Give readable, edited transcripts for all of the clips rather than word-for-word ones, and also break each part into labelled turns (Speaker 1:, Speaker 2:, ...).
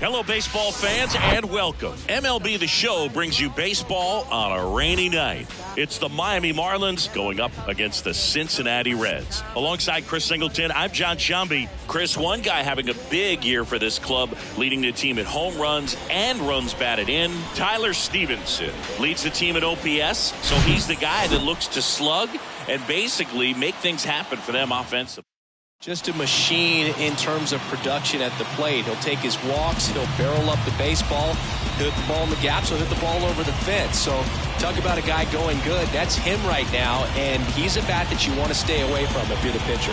Speaker 1: Hello, baseball fans, and welcome. MLB The Show brings you baseball on a rainy night. It's the Miami Marlins going up against the Cincinnati Reds. Alongside Chris Singleton, I'm John Shambi. Chris, one guy having a big year for this club, leading the team in home runs and runs batted in. Tyler Stevenson leads the team at OPS, so he's the guy that looks to slug and basically make things happen for them offensively.
Speaker 2: Just a machine in terms of production at the plate. He'll take his walks. He'll barrel up the baseball. He'll hit the ball in the gaps. He'll hit the ball over the fence. So talk about a guy going good. That's him right now, and he's a bat that you want to stay away from if you're the pitcher.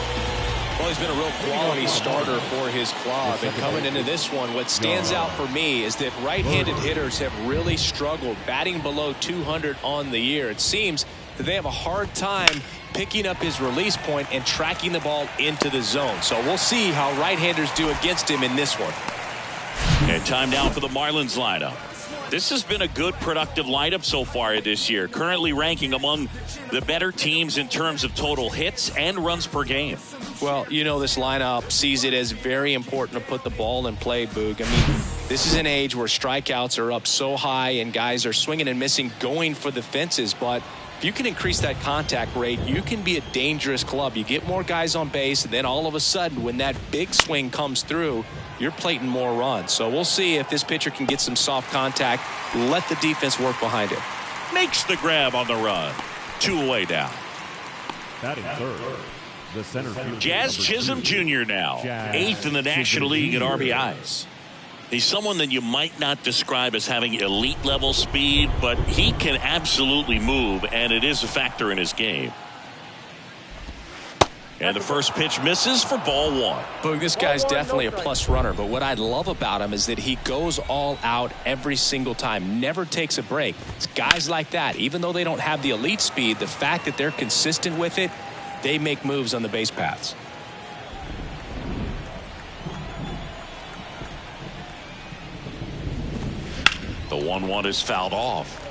Speaker 2: Well, he's been a real quality starter for his club. And coming into this one, what stands out for me is that right-handed hitters have really struggled, batting below 200 on the year. It seems that they have a hard time picking up his release point and tracking the ball into the zone. So we'll see how right-handers do against him in this one.
Speaker 1: And time now for the Marlins lineup. This has been a good, productive lineup so far this year, currently ranking among the better teams in terms of total hits and runs per game.
Speaker 2: Well, you know, this lineup sees it as very important to put the ball in play, Boog. I mean, this is an age where strikeouts are up so high and guys are swinging and missing, going for the fences. But if you can increase that contact rate, you can be a dangerous club. You get more guys on base, and then all of a sudden, when that big swing comes through, you're plating more runs. So we'll see if this pitcher can get some soft contact, let the defense work behind him.
Speaker 1: Makes the grab on the run. 2 away down.
Speaker 3: Batting third, the center fielder,
Speaker 1: Jazz Chisholm Jr. now, 8th in the National League at RBIs. He's someone that you might not describe as having elite level speed, but he can absolutely move, and it is a factor in his game. And the first pitch misses for ball 1.
Speaker 2: Boog, this guy's definitely a plus runner, but what I love about him is that he goes all out every single time, never takes a break. It's guys like that, even though they don't have the elite speed, the fact that they're consistent with it, they make moves on the base paths.
Speaker 1: The 1-1 is fouled off.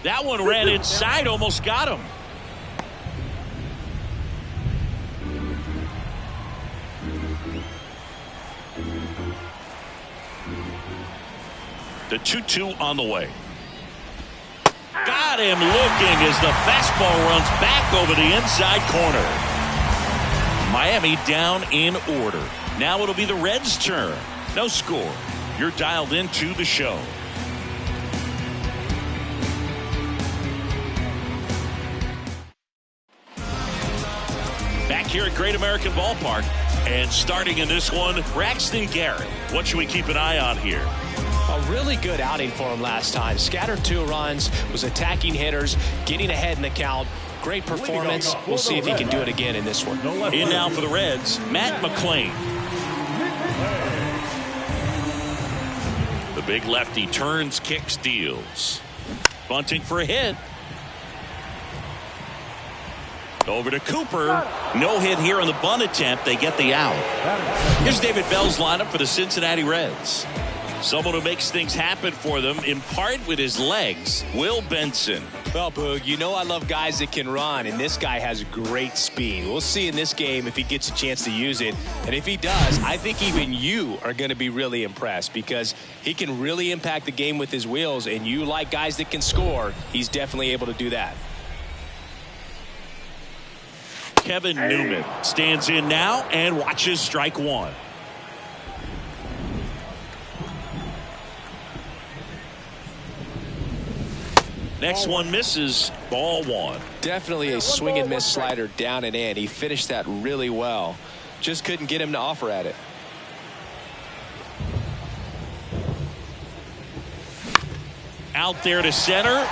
Speaker 1: That one ran inside, almost got him. The 2-2 on the way. Got him looking as the fastball runs back over the inside corner. Miami down in order. Now it'll be the Reds' turn. No score. You're dialed into the show. Back here at Great American Ballpark. And starting in this one, Braxton Garrett. What should we keep an eye on here?
Speaker 2: A really good outing for him last time. Scattered 2 runs, was attacking hitters, getting ahead in the count. Great performance. We'll see if he can do it again in this one.
Speaker 1: In now for the Reds, Matt McClain. The big lefty turns, kicks, deals. Bunting for a hit. Over to Cooper. No hit here on the bunt attempt. They get the out. Here's David Bell's lineup for the Cincinnati Reds. Someone who makes things happen for them, in part with his legs, Will Benson.
Speaker 2: Well, Boog, you know I love guys that can run, and this guy has great speed. We'll see in this game if he gets a chance to use it. And if he does, I think even you are going to be really impressed because he can really impact the game with his wheels, and you like guys that can score. He's definitely able to do that.
Speaker 1: Kevin Newman stands in now and watches strike 1. Next one misses, ball 1.
Speaker 2: Definitely a swing and miss slider down and in. He finished that really well. Just couldn't get him to offer at it.
Speaker 1: Out there to center.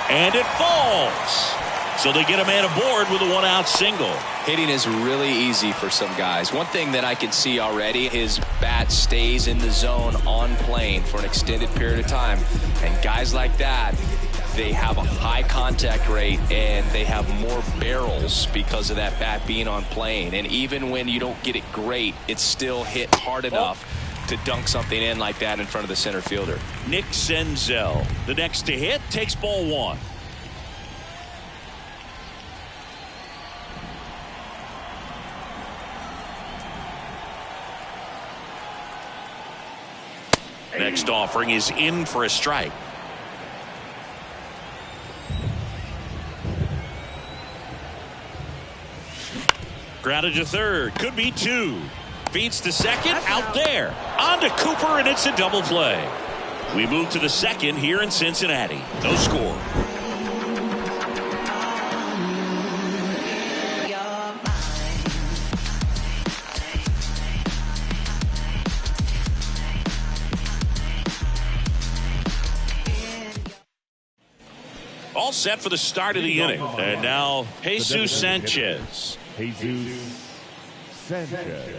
Speaker 1: And it falls. So they get a man aboard with a 1-out single.
Speaker 2: Hitting is really easy for some guys. One thing that I can see already, his bat stays in the zone on plane for an extended period of time. And guys like that, they have a high contact rate and they have more barrels because of that bat being on plane. And even when you don't get it great, it's still hit hard enough to dunk something in like that in front of the center fielder.
Speaker 1: Nick Senzel, the next to hit, takes ball one. Next offering is in for a strike. Grounded to third. Could be two. Feeds to second. Out there. On to Cooper, and it's a double play. We move to the second here in Cincinnati. No score. All set for the start of the inning. And now Jesus Sanchez.
Speaker 3: Jesus Sanchez.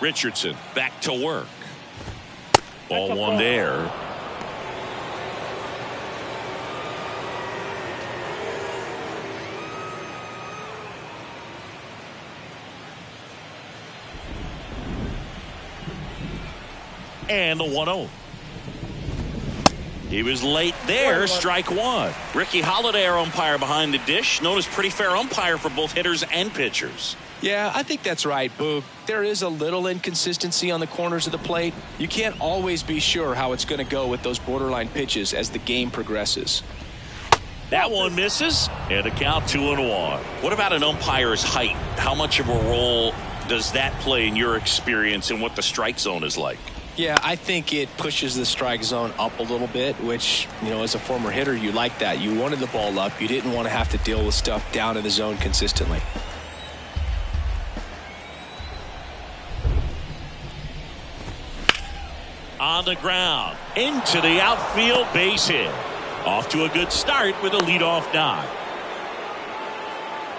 Speaker 1: Richardson back to work. Ball one there. And the 1-0. He was late there. Strike one. Ricky Holiday, our umpire behind the dish, known as pretty fair umpire for both hitters and pitchers.
Speaker 2: Yeah, I think that's right, Boog. There is a little inconsistency on the corners of the plate. You can't always be sure how it's going to go with those borderline pitches as the game progresses.
Speaker 1: That one misses, and a count 2-1. What about an umpire's height? How much of a role does that play in your experience and what the strike zone is like?
Speaker 2: Yeah, I think it pushes the strike zone up a little bit, which, you know, as a former hitter, you like that. You wanted the ball up. You didn't want to have to deal with stuff down in the zone consistently.
Speaker 1: On the ground, into the outfield, base hit. Off to a good start with a leadoff knock.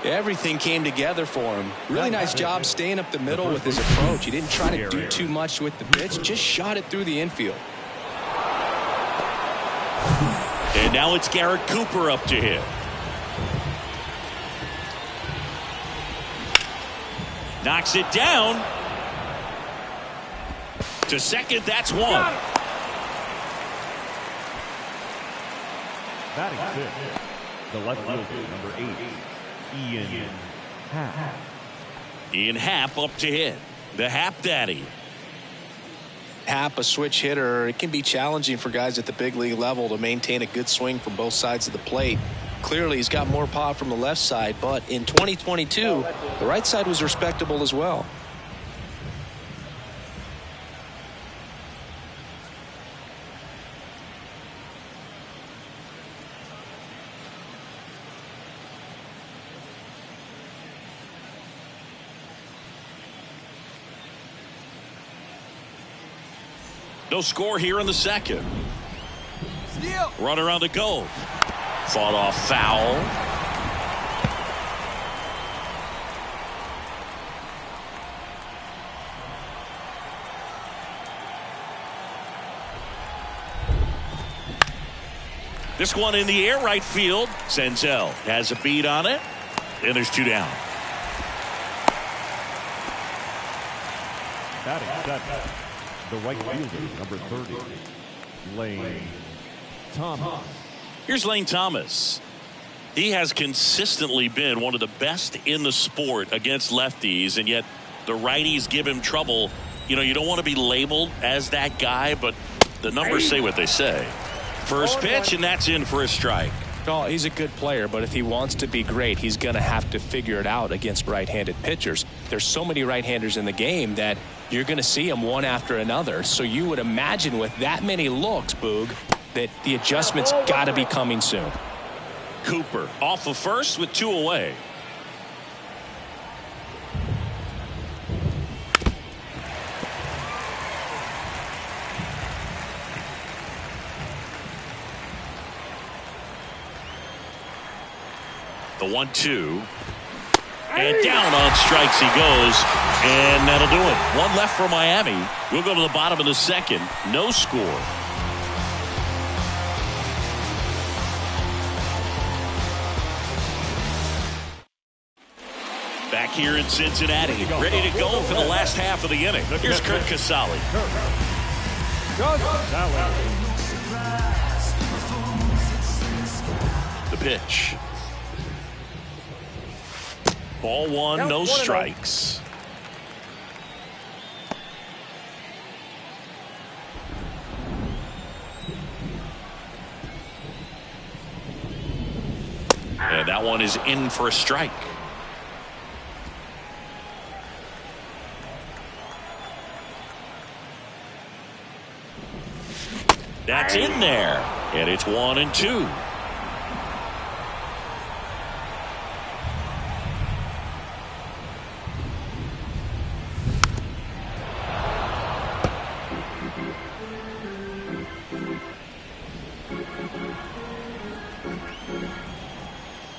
Speaker 2: Everything came together for him. Really nice job staying up the middle with his approach. He didn't try to do too much with the pitch, just shot it through the infield.
Speaker 1: And now it's Garrett Cooper up to hit. Knocks it down. To second, that's one.
Speaker 3: Batting fifth, the left fielder, number 8, Ian Happ.
Speaker 1: Ian Happ up to hit. The Happ Daddy.
Speaker 2: Happ, a switch hitter. It can be challenging for guys at the big league level to maintain a good swing from both sides of the plate. Clearly, he's got more power from the left side, but in 2022, the right side was respectable as well.
Speaker 1: No score here in the second. Runner on the go. Fought off foul. This one in the air right field. Senzel has a beat on it. And there's two down.
Speaker 3: Batting seventh, the right fielder, number 30, Lane Thomas.
Speaker 1: Here's Lane Thomas. He has consistently been one of the best in the sport against lefties, and yet the righties give him trouble. You know, you don't want to be labeled as that guy, but the numbers say what they say. First pitch, and that's in for a strike.
Speaker 2: Oh, he's a good player, but if he wants to be great, he's going to have to figure it out against right-handed pitchers. There's so many right-handers in the game that you're going to see them one after another. So you would imagine with that many looks, Boog, that the adjustment's got to be coming soon.
Speaker 1: Cooper off of first with two away. The 1-2. And down on strikes he goes, and that'll do it. One left for Miami. We'll go to the bottom of the second. No score. Back here in Cincinnati, ready to go for the last half of the inning. Here's Kurt Casale. The pitch. Ball one, no strikes. And that one is in for a strike. That's in there. And it's 1-2.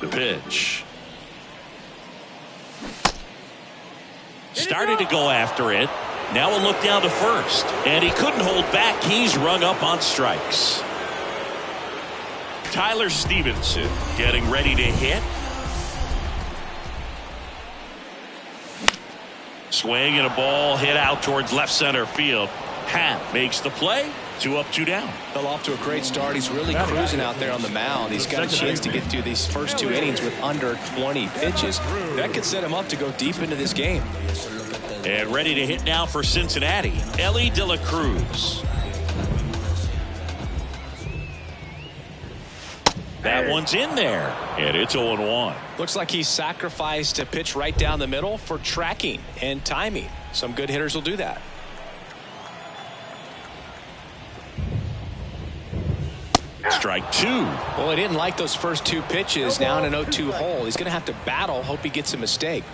Speaker 1: The pitch. Started to go after it. Now a look down to first. And he couldn't hold back. He's rung up on strikes. Tyler Stevenson getting ready to hit. Swing and a ball hit out towards left center field. Happ makes the play. 2 up, 2 down.
Speaker 2: Fell off to a great start. He's really cruising out there on the mound. He's got a chance to get through these first 2 innings with under 20 pitches. That could set him up to go deep into this game.
Speaker 1: And ready to hit now for Cincinnati, Ellie De La Cruz. That one's in there, and it's 0-1.
Speaker 2: Looks like he sacrificed a pitch right down the middle for tracking and timing. Some good hitters will do that.
Speaker 1: Strike 2.
Speaker 2: Well, he didn't like those first 2 pitches. Now in an 0-2 hole. He's going to have to battle. Hope he gets a mistake.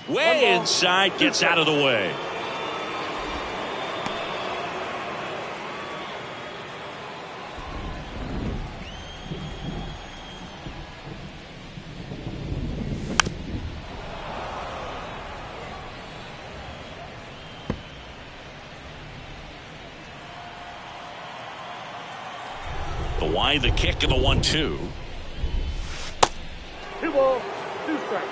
Speaker 1: Way inside, gets out of the way. The wide, the kick, and the 1-2.
Speaker 4: 2 balls, 2 strikes.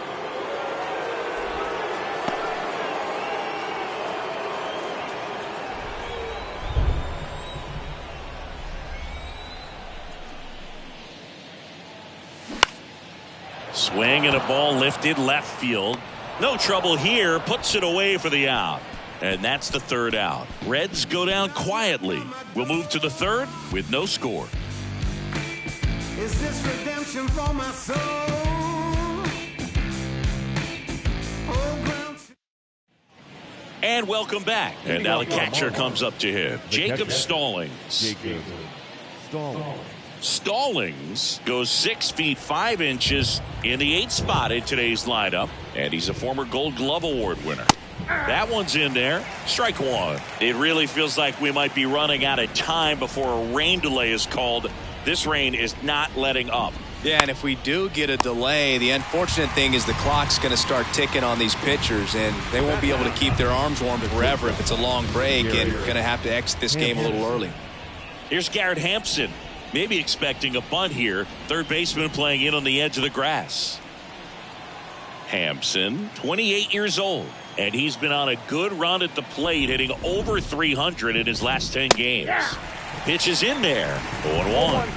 Speaker 1: Swing and a ball lifted left field. No trouble here. Puts it away for the out. And that's the 3rd out. Reds go down quietly. We'll move to the 3rd with no score.
Speaker 5: Is this redemption for my soul?
Speaker 1: And welcome back. And now the catcher comes up to him. Jacob Stallings. Stallings goes 6 feet 5 inches in the 8th spot in today's lineup. And he's a former Gold Glove Award winner. That one's in there. Strike 1. It really feels like we might be running out of time before a rain delay is called. This rain is not letting up.
Speaker 2: Yeah, and if we do get a delay, the unfortunate thing is the clock's going to start ticking on these pitchers, and they won't be able to keep their arms warm forever if it's a long break, and going to have to exit this game a little early.
Speaker 1: Here's Garrett Hampson, maybe expecting a bunt here. Third baseman playing in on the edge of the grass. Hampson, 28 years old, and he's been on a good run at the plate, hitting over 300 in his last 10 games. Pitch is in there. 0-1.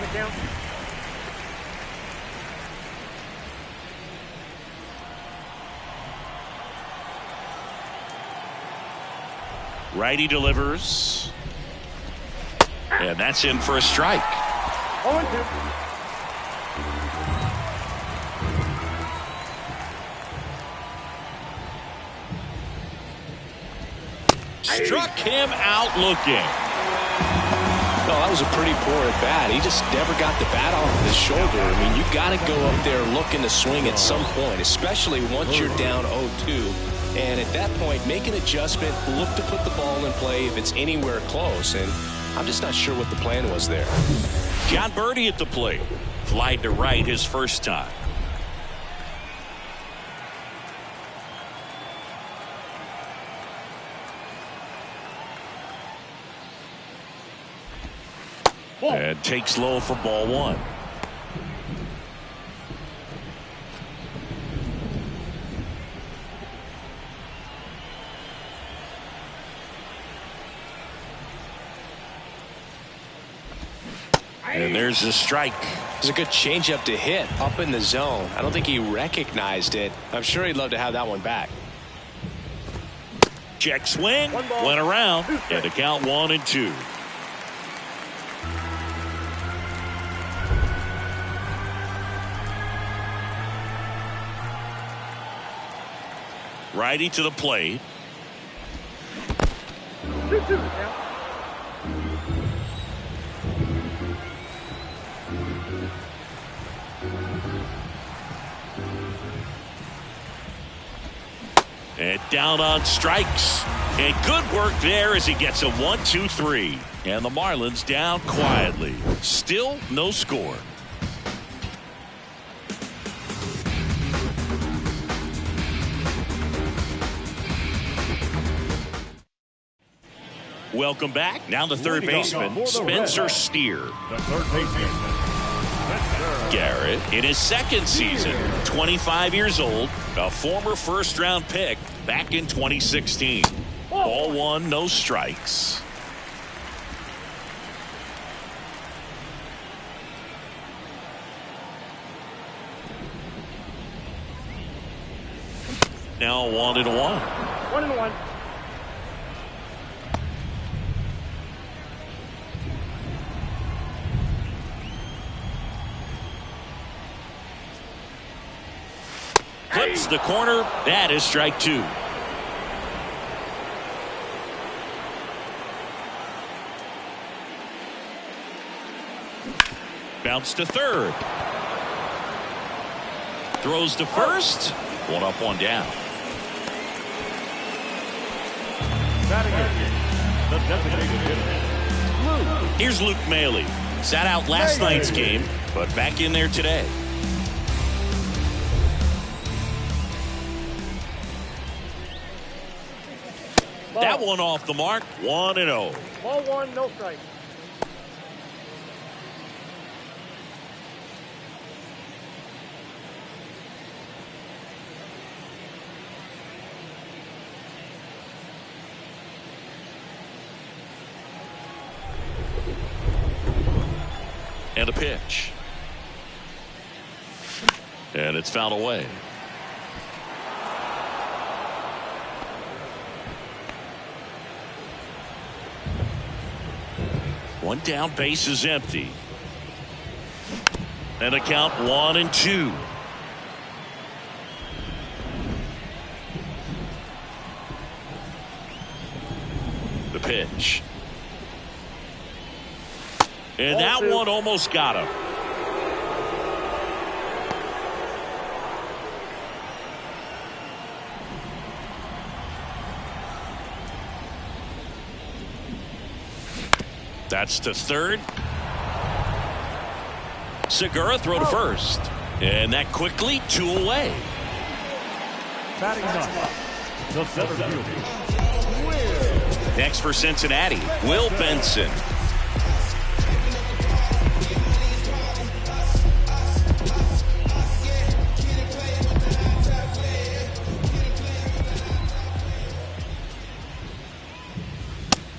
Speaker 1: Righty delivers. And that's in for a strike.
Speaker 4: 0-2.
Speaker 1: Struck him out looking.
Speaker 2: No, that was a pretty poor at bat. He just never got the bat off of his shoulder. I mean, you got to go up there looking to swing at some point, especially once you're down 0-2. And at that point, make an adjustment, look to put the ball in play if it's anywhere close. And I'm just not sure what the plan was there.
Speaker 1: John Birdie at the plate. Flied to right his first time. And takes low for ball one. And there's a strike.
Speaker 2: It was a good changeup to hit up in the zone. I don't think he recognized it. I'm sure he'd love to have that one back.
Speaker 1: Check swing. Went around. And to count 1-2. Righty to the plate.
Speaker 4: 2-2 now.
Speaker 1: And down on strikes. And good work there as he gets a 1-2-3. And the Marlins down quietly. Still no score. Welcome back. Now the third baseman, Spencer Steer.
Speaker 3: The third baseman, Spencer
Speaker 1: Garrett in his second season, 25 years old, a former first-round pick back in 2016. Ball one, no strikes. Now 1-1.
Speaker 4: 1-1.
Speaker 1: Clips the corner. That is strike two. Bounce to third. Throws to first. One up, one down.
Speaker 3: batting in, the designated hitter, Luke.
Speaker 1: Here's Luke Maile. Sat out last night's game, but back in there today. That one off the mark, 1-0.
Speaker 4: Ball one, no strike.
Speaker 1: And a pitch. And it's fouled away. One down, base is empty. And a count 1-2. The pitch. And that one almost got him. That's to third. Segura throw to first. And that quickly, 2 away.
Speaker 3: Batting up, the center fielder,
Speaker 1: Next for Cincinnati, Will Benson.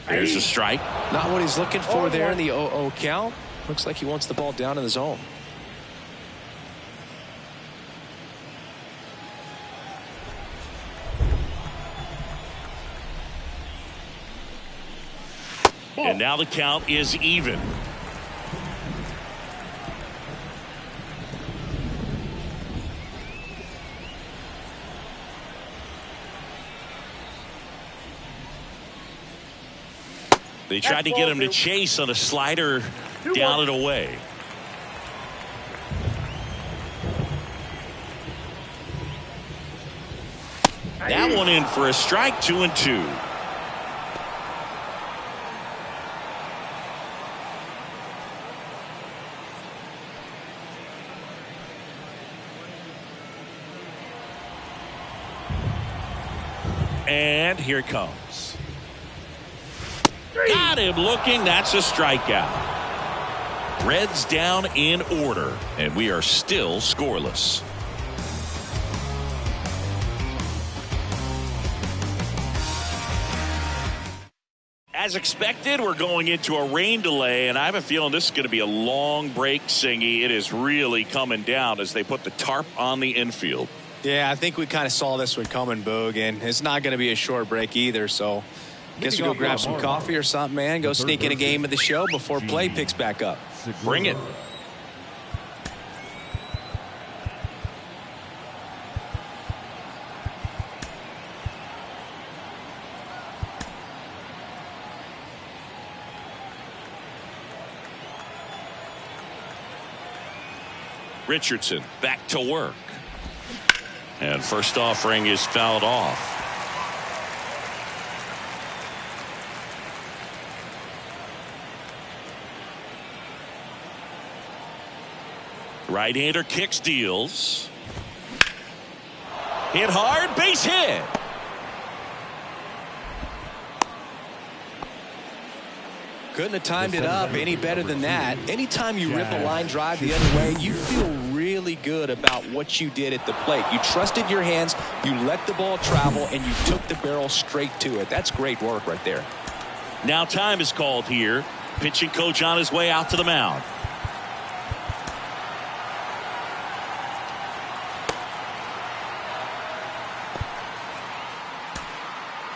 Speaker 1: There's a strike.
Speaker 2: Not what he's looking for there in the 0-0 count. Looks like he wants the ball down in the zone.
Speaker 1: And now the count is even. They tried to get him to chase on a slider down and away. That one in for a strike, 2-2. And here it comes. Got him looking. That's a strikeout. Reds down in order, and we are still scoreless. As expected, we're going into a rain delay, and I have a feeling this is going to be a long break, Singy. It is really coming down as they put the tarp on the infield.
Speaker 2: Yeah, I think we kind of saw this one coming, Boog, and it's not going to be a short break either, so I guess we go grab some coffee or something, man. Go sneak in a game of the show before play picks back up.
Speaker 1: Bring it. Richardson back to work. And first offering is fouled off. Right-hander kicks, deals. Hit hard, base hit.
Speaker 2: Couldn't have timed it up any better than that. Anytime you rip a line drive the other way, you feel really good about what you did at the plate. You trusted your hands, you let the ball travel, and you took the barrel straight to it. That's great work right there.
Speaker 1: Now time is called here. Pitching coach on his way out to the mound.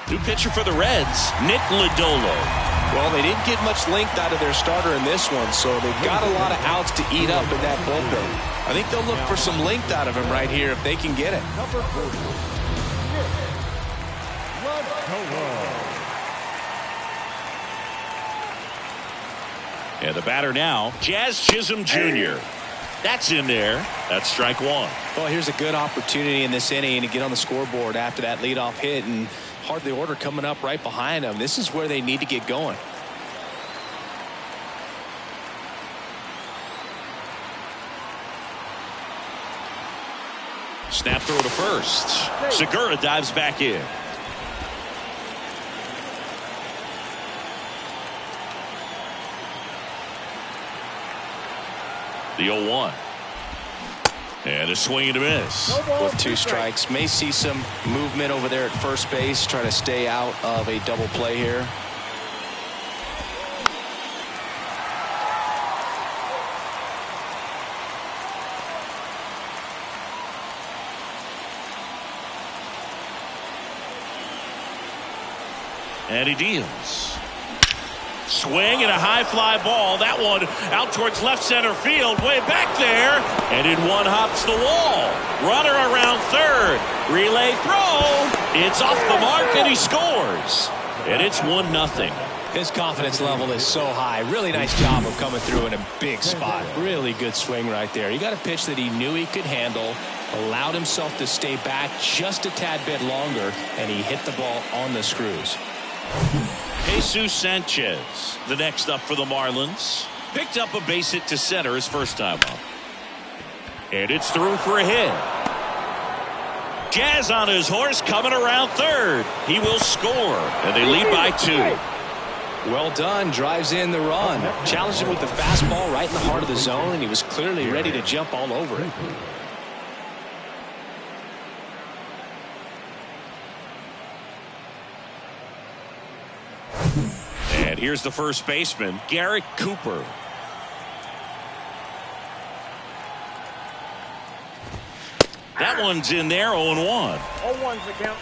Speaker 1: New pitcher for the Reds, Nick Lodolo.
Speaker 2: Well, they didn't get much length out of their starter in this one, so they've got a lot of outs to eat up in that bullpen. I think they'll look for some length out of him right here if they can get it.
Speaker 1: And the batter now, Jazz Chisholm Jr. That's in there. That's strike one.
Speaker 2: Well, here's a good opportunity in this inning to get on the scoreboard after that leadoff hit, and hardly order coming up right behind them. This is where they need to get going.
Speaker 1: Snap throw to first. Segura dives back in. The 0-1. And a swing and a miss.
Speaker 2: With two strikes. May see some movement over there at first base. Try to stay out of a double play here.
Speaker 1: And he deals. Swing and a high fly ball. That one out towards left center field. Way back there. And in one hops the wall. Runner around third. Relay throw. It's off the mark and he scores. And it's 1-0.
Speaker 2: His confidence level is so high. Really nice job of coming through in a big spot. Really good swing right there. He got a pitch that he knew he could handle. Allowed himself to stay back just a tad bit longer. And he hit the ball on the screws.
Speaker 1: Jesus Sanchez, the next up for the Marlins. Picked up a base hit to center his first time up. And it's through for a hit. Jazz on his horse coming around third. He will score. And they lead by 2.
Speaker 2: Well done. Drives in the run. Challenged him with the fastball right in the heart of the zone, and he was clearly ready to jump all over it.
Speaker 1: And here's the first baseman, Garrett Cooper. That one's in there, 0-1.
Speaker 4: 0-1's the count.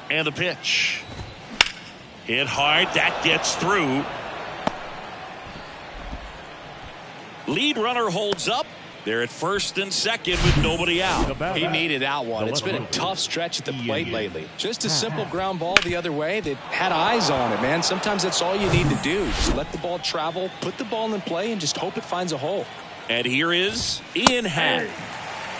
Speaker 1: And the pitch. Hit hard. That gets through. Lead runner holds up. They're at first and second with nobody out.
Speaker 2: He needed that one. It's been a tough stretch at the plate lately. Just a simple ground ball the other way that had eyes on it, man. Sometimes that's all you need to do. Just let the ball travel, put the ball in play, and just hope it finds a hole.
Speaker 1: And here is Ian Happ.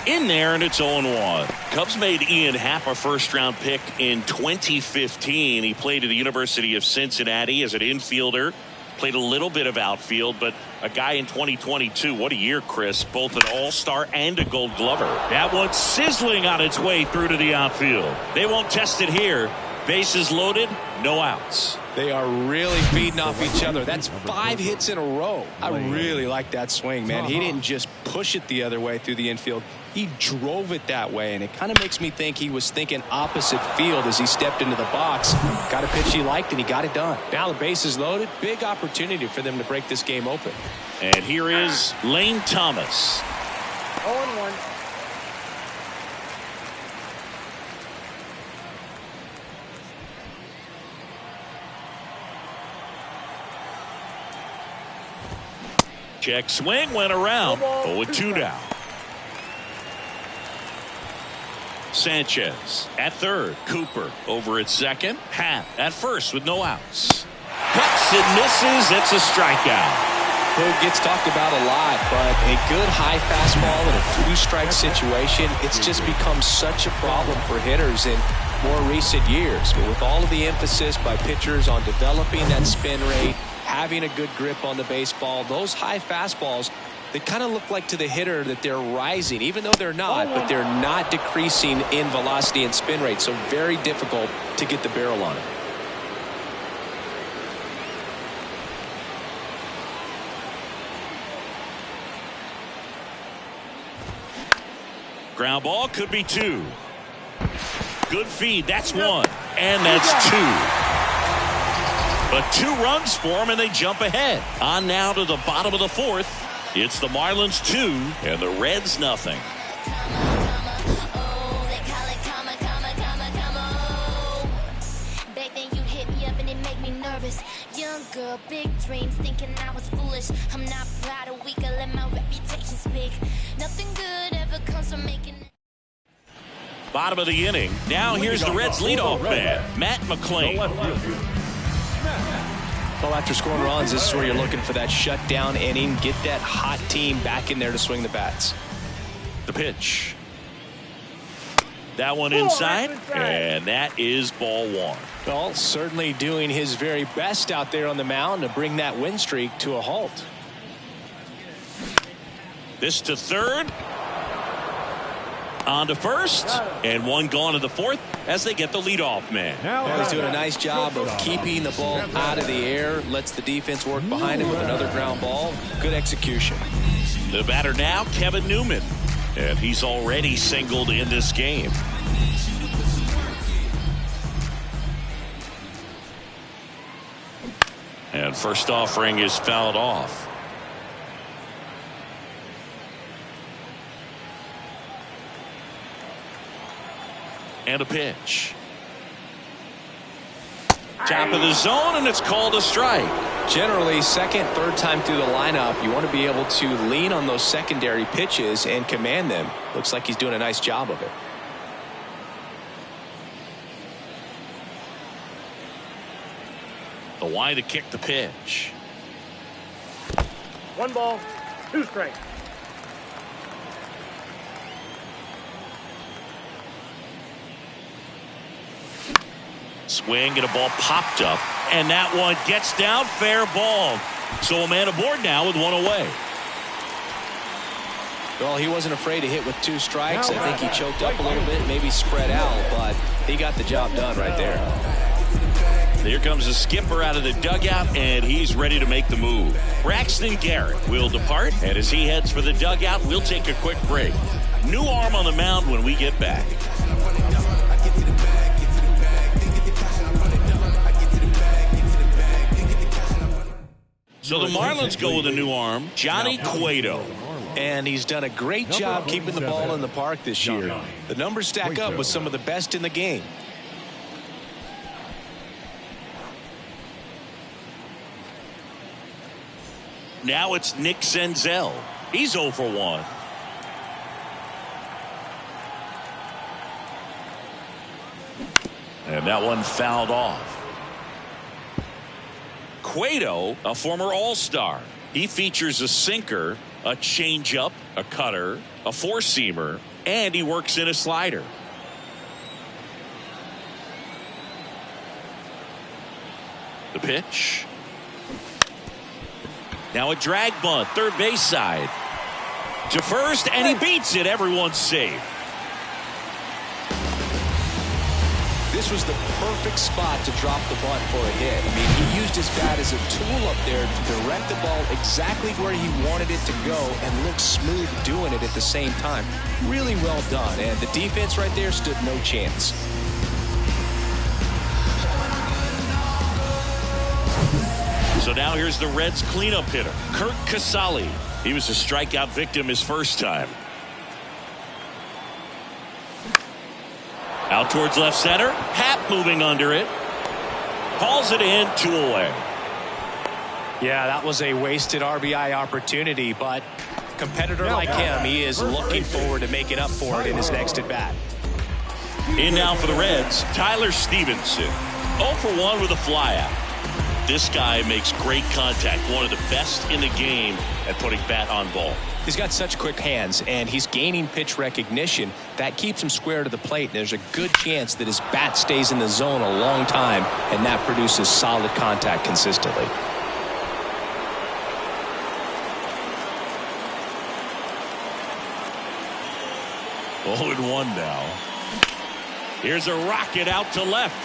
Speaker 1: In there, and it's 0-1. Cubs made Ian Happ a first-round pick in 2015. He played at the University of Cincinnati as an infielder. Played a little bit of outfield, but a guy in 2022, what a year, Chris. Both an all-star and a gold glover. That one's sizzling on its way through to the outfield. They won't test it here. Bases loaded, no outs.
Speaker 2: They are really feeding off each other. That's 5 hits in a row. I really like that swing, man. He didn't just push it the other way through the infield. He drove it that way, and it kind of makes me think he was thinking opposite field as he stepped into the box. Got a pitch he liked, and he got it done. Now the base is loaded. Big opportunity for them to break this game open.
Speaker 1: And here is Lane Thomas.
Speaker 4: 0-1.
Speaker 1: Check swing, went around. 0-2 now. Sanchez at third. Cooper over at second. Happ at first with no outs. Cuts and misses. It's a strikeout.
Speaker 2: It gets talked about a lot, but a good high fastball in a 3-strike situation, it's just become such a problem for hitters in more recent years. But with all of the emphasis by pitchers on developing that spin rate, having a good grip on the baseball, those high fastballs, they kind of look like to the hitter that they're rising, even though they're not, but they're not decreasing in velocity and spin rate, so very difficult to get the barrel on it.
Speaker 1: Ground ball could be 2. Good feed. That's 1. And that's 2. But 2 runs for them, and they jump ahead. On now to the bottom of the 4th. It's the Marlins 2 and the Reds nothing.
Speaker 6: Back then you hit me up and it made me nervous. Young girl, big dreams, thinking I was foolish. I'm not proud of weak, I let my reputation speak. Nothing good ever comes from making it.
Speaker 1: Bottom of the inning. Now here's the Reds leadoff man, Matt McClain.
Speaker 2: Well, after scoring runs, this is where you're looking for that shutdown inning. Get that hot team back in there to swing the bats.
Speaker 1: The pitch. That one inside, and that is ball 1.
Speaker 2: Well, certainly doing his very best out there on the mound to bring that win streak to a halt.
Speaker 1: This to third. On to first, and one gone to the 4th as they get the leadoff man.
Speaker 2: Well, he's doing a nice job of keeping the ball out of the air, lets the defense work behind him with another ground ball. Good execution.
Speaker 1: The batter now, Kevin Newman, and he's already singled in this game. And first offering is fouled off. And a pitch. Top of the zone, and it's called a strike.
Speaker 2: Generally, second, third time through the lineup, you want to be able to lean on those secondary pitches and command them. Looks like he's doing a nice job of it.
Speaker 1: The wide to kick the pitch.
Speaker 4: 1 ball, 2 strikes.
Speaker 1: Swing and a ball popped up, and that one gets down, fair ball. So a man aboard now with 1 away.
Speaker 2: Well, he wasn't afraid to hit with 2 strikes. I think he choked up a little bit, maybe spread out, but he got the job done right there.
Speaker 1: Here comes the skipper out of the dugout, and he's ready to make the move. Braxton Garrett will depart, and as he heads for the dugout, we'll take a quick break. New arm on the mound when we get back. So the Marlins go with a new arm, Johnny Cueto.
Speaker 2: And he's done a great job keeping the ball in the park this year. The numbers stack up with some of the best in the game.
Speaker 1: Now it's Nick Senzel. He's 0 for 1. And that one fouled off. Cueto, a former All-Star. He features a sinker, a changeup, a cutter, a four-seamer, and he works in a slider. The pitch. Now a drag bunt, third base side. To first, and he beats it. Everyone's safe.
Speaker 2: This was the perfect spot to drop the bunt for a hit. I mean, he used his bat as a tool up there to direct the ball exactly where he wanted it to go and looked smooth doing it at the same time. Really well done. And the defense right there stood no chance.
Speaker 1: So now here's the Reds' cleanup hitter, Kurt Casale. He was a strikeout victim his first time. Out towards left center. Happ moving under it. Hauls it in, 2 away.
Speaker 2: Yeah, that was a wasted RBI opportunity, but a competitor like him, he is looking forward to making up for it in his next at-bat.
Speaker 1: In now for the Reds, Tyler Stevenson. 0 for 1 with a flyout. This guy makes great contact. One of the best in the game at putting bat on ball.
Speaker 2: He's got such quick hands, and he's gaining pitch recognition. That keeps him square to the plate. There's a good chance that his bat stays in the zone a long time, and that produces solid contact consistently.
Speaker 1: Oh, and 1 now. Here's a rocket out to left.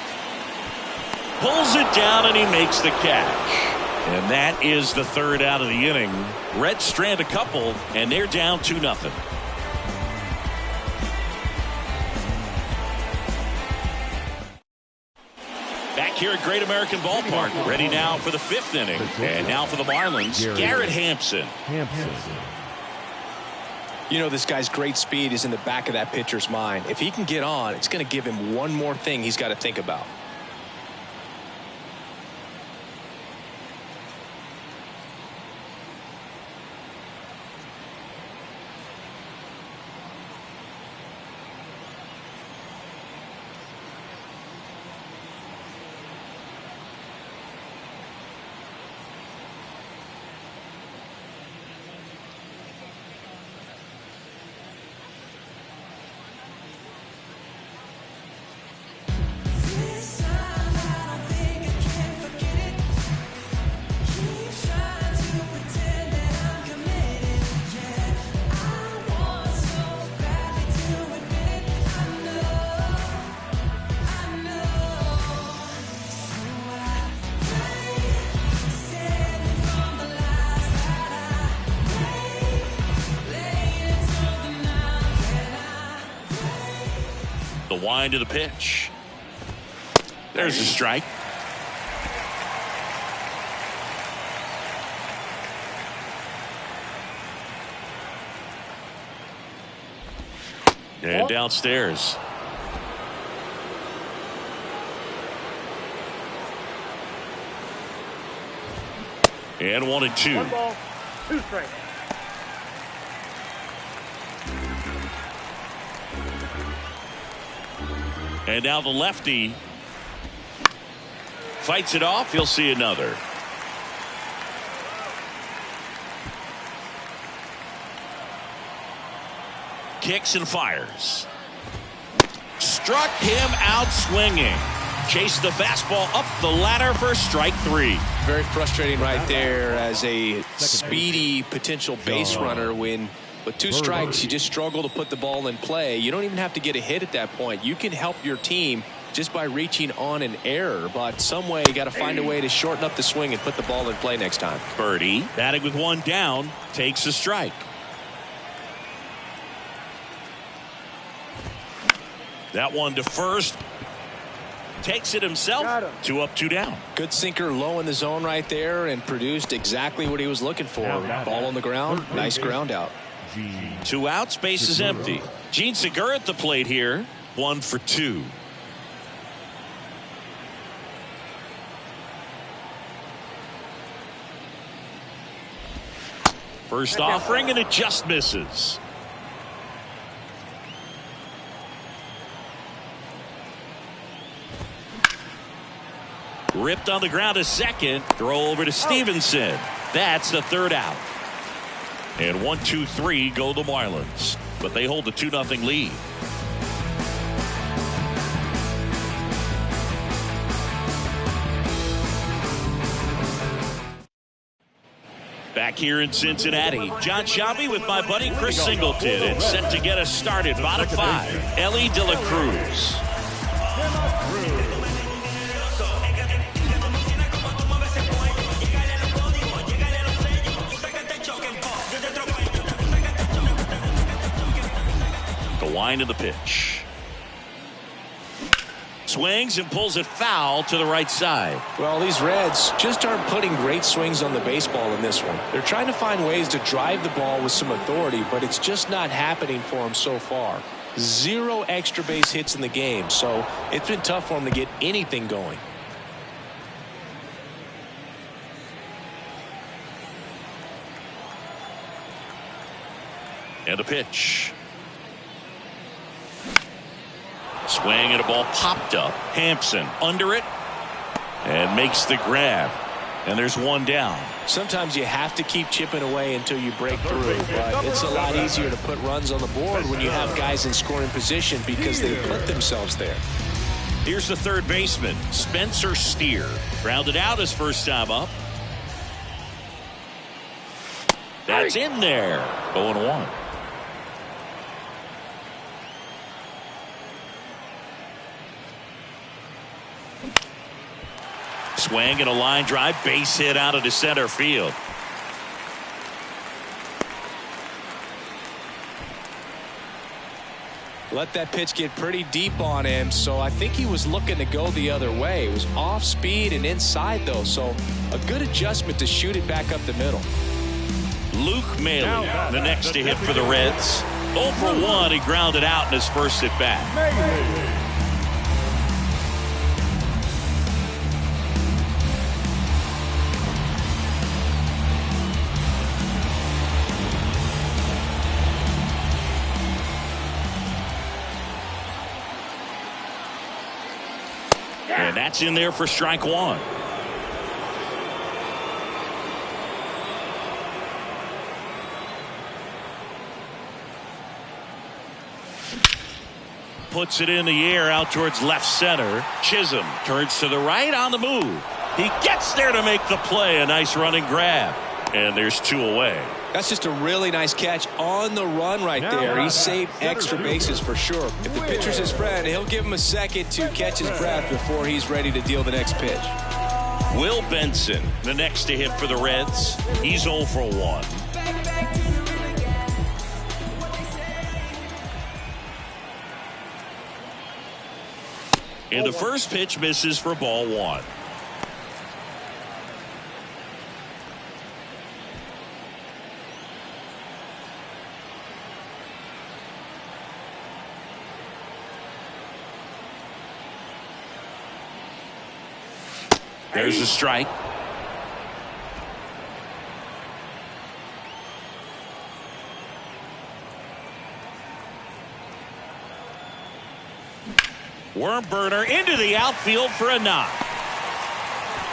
Speaker 1: Pulls it down, and he makes the catch. And that is the 3rd out of the inning. Reds strand a couple, and they're down 2-0. Back here at Great American Ballpark, ready now for the 5th inning. And now for the Marlins, Garrett Hampson.
Speaker 2: You know, this guy's great speed is in the back of that pitcher's mind. If he can get on, it's going to give him one more thing he's got to think about.
Speaker 1: The wind of the pitch. There's a strike. And downstairs. And 1-2.
Speaker 4: 1 ball, 2 strikes.
Speaker 1: And now the lefty fights it off. He'll see another. Kicks and fires. Struck him out swinging. Chased the fastball up the ladder for strike 3.
Speaker 2: Very frustrating right there as a speedy potential base runner when with 2 strikes you just struggle to put the ball in play. You don't even have to get a hit at that point. You can help your team just by reaching on an error, but some way you got to find a way to shorten up the swing and put the ball in play next time.
Speaker 1: Birdie, batting with 1 down, takes a strike. That one to first. Takes it himself. 2 up, 2 down.
Speaker 2: Good sinker low in the zone right there and produced exactly what he was looking for. Ball on the ground. Nice ground out.
Speaker 1: 2 outs, base is empty. Gene Segura at the plate here. 1 for 2. First offering, and it just misses. Ripped on the ground to second. Throw over to Stevenson. That's the 3rd out. And 1, 2, 3 go the Marlins. But they hold the 2-0 lead. Back here in Cincinnati, John Shelby with my buddy Chris Singleton. It's set to get us started. Bottom 5, Ellie De La Cruz. The wind of the pitch. Swings and pulls it foul to the right side.
Speaker 2: Well, these Reds just aren't putting great swings on the baseball in this one. They're trying to find ways to drive the ball with some authority, but it's just not happening for them so far. 0 extra base hits in the game, so it's been tough for them to get anything going.
Speaker 1: And a pitch. Swing and a ball popped up. Hampson under it and makes the grab. And there's one down.
Speaker 2: Sometimes you have to keep chipping away until you break through, but it's a lot easier to put runs on the board when you have guys in scoring position because they put themselves there.
Speaker 1: Here's the third baseman, Spencer Steer. Grounded out his first time up. That's in there. 0-1. Swing and a line drive, base hit out of the center field.
Speaker 2: Let that pitch get pretty deep on him, so I think he was looking to go the other way. It was off speed and inside, though, so a good adjustment to shoot it back up the middle.
Speaker 1: Luke Maley, the next to hit for the Reds. 0 for 1, he grounded out in his first at bat. And that's in there for strike 1. Puts it in the air out towards left center. Chisholm turns to the right on the move. He gets there to make the play. A nice running grab. And there's 2 away.
Speaker 2: That's just a really nice catch on the run right there. He saved extra bases for sure. If the pitcher's his friend, he'll give him a second to catch his breath before he's ready to deal the next pitch.
Speaker 1: Will Benson, the next to hit for the Reds. He's 0 for 1. And the first pitch misses for ball 1. There's a strike. Worm burner into the outfield for a knock.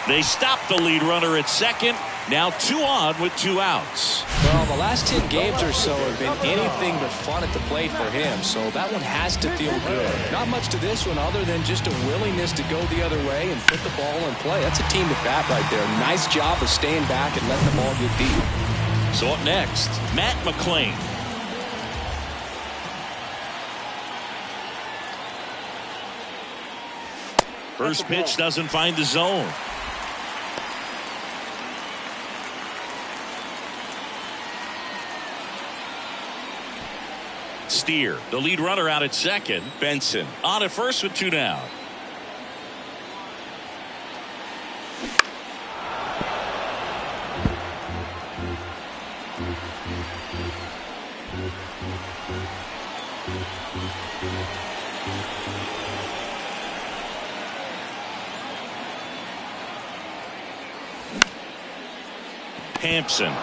Speaker 1: They stop the lead runner at second. Now 2 on with 2 outs.
Speaker 2: Well, the last 10 games or so have been anything but fun at the plate for him, so that one has to feel good. Not much to this one other than just a willingness to go the other way and put the ball in play. That's a team at bat right there. Nice job of staying back and letting the ball get deep.
Speaker 1: So up next, Matt McClain. First pitch doesn't find the zone. Steer, the lead runner out at second. Benson on at first with 2 down. Hampson.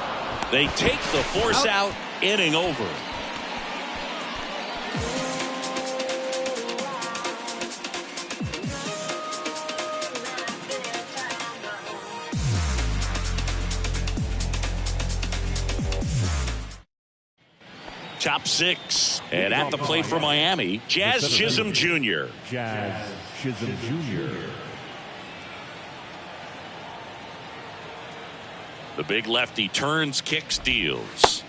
Speaker 1: They take the force out, inning over. Top 6. And at the plate for Miami, Jazz Chisholm Jr.
Speaker 3: Jazz Chisholm Jr.
Speaker 1: The big lefty turns, kicks, deals.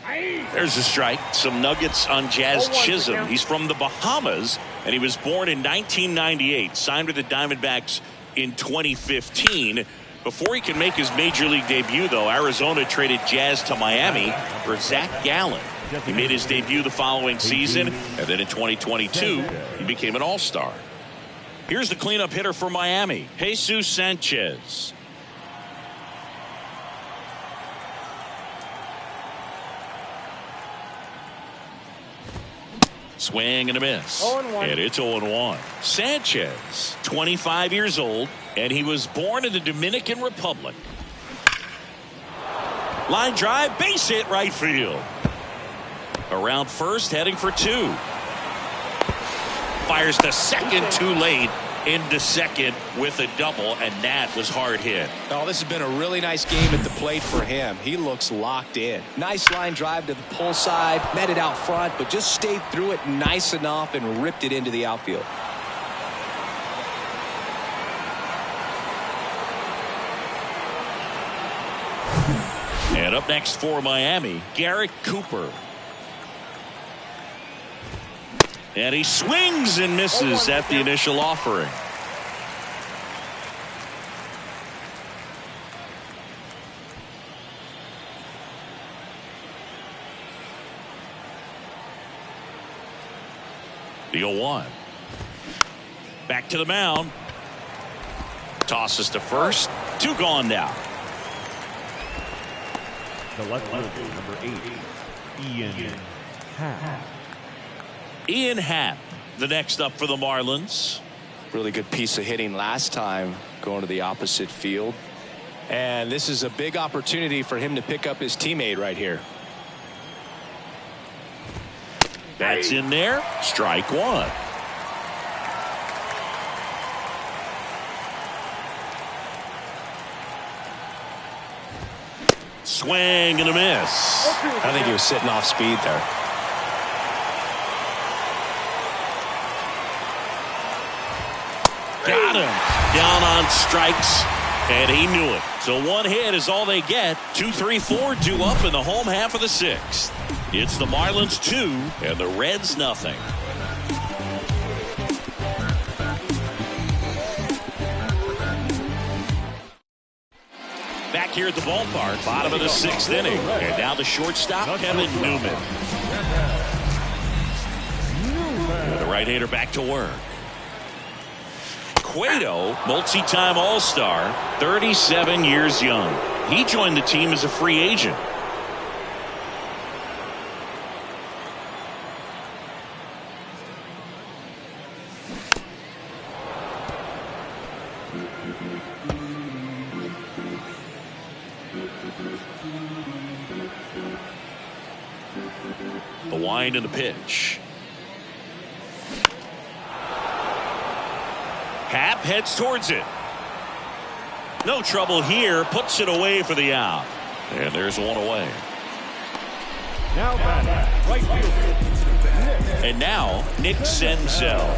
Speaker 1: There's a strike. Some nuggets on Jazz Chisholm. He's from the Bahamas, and he was born in 1998. Signed with the Diamondbacks in 2015. Before he can make his major league debut, though, Arizona traded Jazz to Miami for Zach Gallen. He made his debut the following season, and then in 2022, he became an all-star. Here's the cleanup hitter for Miami, Jesus Sanchez. Swing and a miss.
Speaker 4: 0-1.
Speaker 1: And it's 0-1. Sanchez, 25 years old, and he was born in the Dominican Republic. Line drive, base hit, right field. Around first, heading for two. Fires to second, too late. Into second with a double, and that was hard hit.
Speaker 2: Oh, this has been a really nice game at the plate for him. He looks locked in. Nice line drive to the pull side, met it out front, but just stayed through it nice enough and ripped it into the outfield.
Speaker 1: And up next for Miami, Garrett Cooper. And he swings and misses at the initial offering. The 0-1. Back to the mound. Tosses to first. Two gone now.
Speaker 3: The left fielder, number 8, Ian Happ.
Speaker 1: Ian Happ, the next up for the Marlins.
Speaker 2: Really good piece of hitting last time, going to the opposite field. And this is a big opportunity for him to pick up his teammate right here.
Speaker 1: That's in there. Strike one. Swing and a miss.
Speaker 2: I think he was sitting off speed there.
Speaker 1: Got him. Down on strikes, and he knew it. So one hit is all they get. 2, 3, 4 due up in the home half of the sixth. It's the Marlins 2 and the Reds nothing. Back here at the ballpark, bottom of the sixth inning. And now the shortstop, Kevin Newman. And the right-hander back to work. Cueto, multi-time All-Star, 37 years young. He joined the team as a free agent. The wind and the pitch. Happ heads towards it. No trouble here. Puts it away for the out. And there's one away.
Speaker 3: Now batting, right fielder.
Speaker 1: And now Nick Senzel.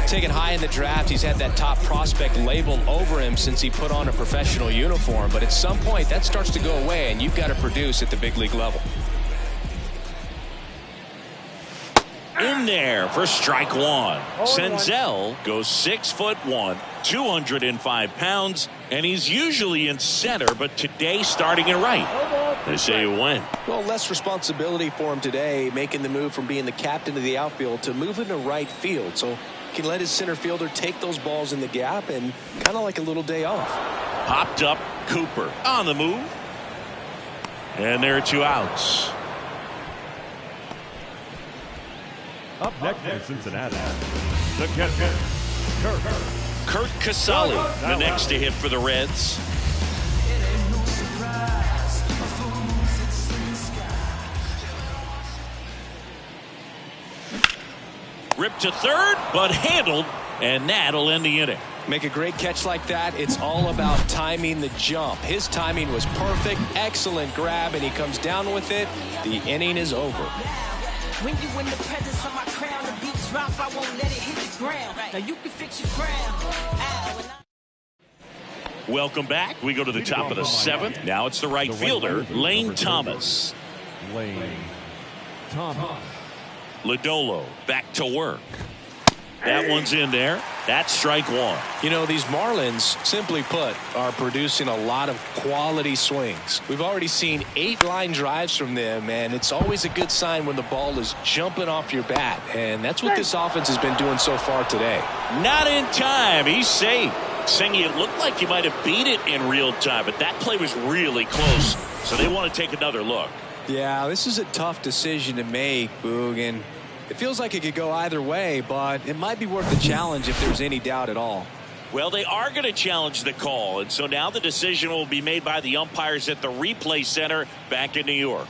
Speaker 2: Taken high in the draft, he's had that top prospect label over him since he put on a professional uniform. But at some point, that starts to go away, and you've got to produce at the big league level.
Speaker 1: In there for strike one. Senzel goes 6'1", 205 pounds, and he's usually in center, but today starting in right. They say he went.
Speaker 2: Well, less responsibility for him today, making the move from being the captain of the outfield to moving to right field. So he can let his center fielder take those balls in the gap and kind of like a little day off.
Speaker 1: Popped up Cooper on the move. And there are two outs.
Speaker 3: Up next in Cincinnati, the catcher,
Speaker 1: Kurt Casale, the next to hit for the Reds. Ripped to third, but handled, and that'll end the inning.
Speaker 2: Make a great catch like that. It's all about timing the jump. His timing was perfect. Excellent grab, and he comes down with it. The inning is over.
Speaker 7: When you in the presence of my crown, the beat drop, I won't let it hit the ground. Now you can fix your crown.
Speaker 1: Welcome back. We go to the top of the 7th. Now it's the right fielder, Lane Thomas.
Speaker 3: Lane Thomas.
Speaker 1: Lodolo back to work. That one's in there. That's strike 1.
Speaker 2: You know, these Marlins, simply put, are producing a lot of quality swings. We've already seen 8 line drives from them, and it's always a good sign when the ball is jumping off your bat. And that's what this offense has been doing so far today.
Speaker 1: Not in time. He's safe. Singy, it looked like you might have beat it in real time, but that play was really close. So they want to take another look.
Speaker 2: Yeah, this is a tough decision to make, Boog, and it feels like it could go either way, but it might be worth the challenge if there's any doubt at all.
Speaker 1: Well, they are going to challenge the call, and so now the decision will be made by the umpires at the replay center back in New York.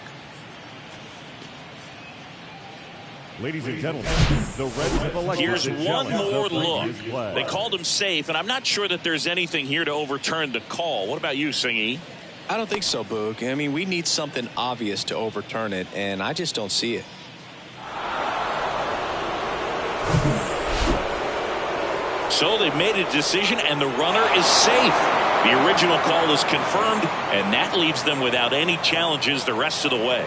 Speaker 3: Ladies and gentlemen, the Reds have elected.
Speaker 1: Here's one more look. They called him safe, and I'm not sure that there's anything here to overturn the call. What about you, Singy?
Speaker 2: I don't think so, Boog. I mean, we need something obvious to overturn it, and I just don't see it.
Speaker 1: So they've made a decision, and the runner is safe. The original call is confirmed, and that leaves them without any challenges the rest of the way.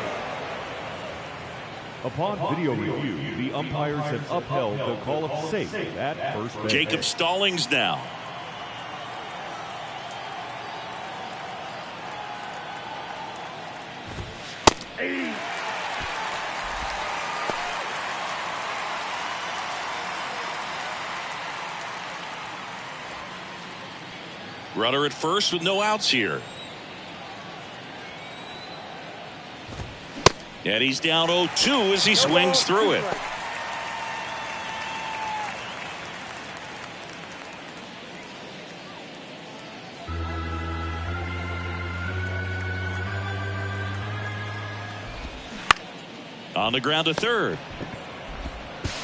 Speaker 3: Upon video review, the umpires have upheld the call of safe at first base.
Speaker 1: Jacob Stallings now. Runner at first with no outs here. And he's down 0-2 as he swings through it. On the ground to third.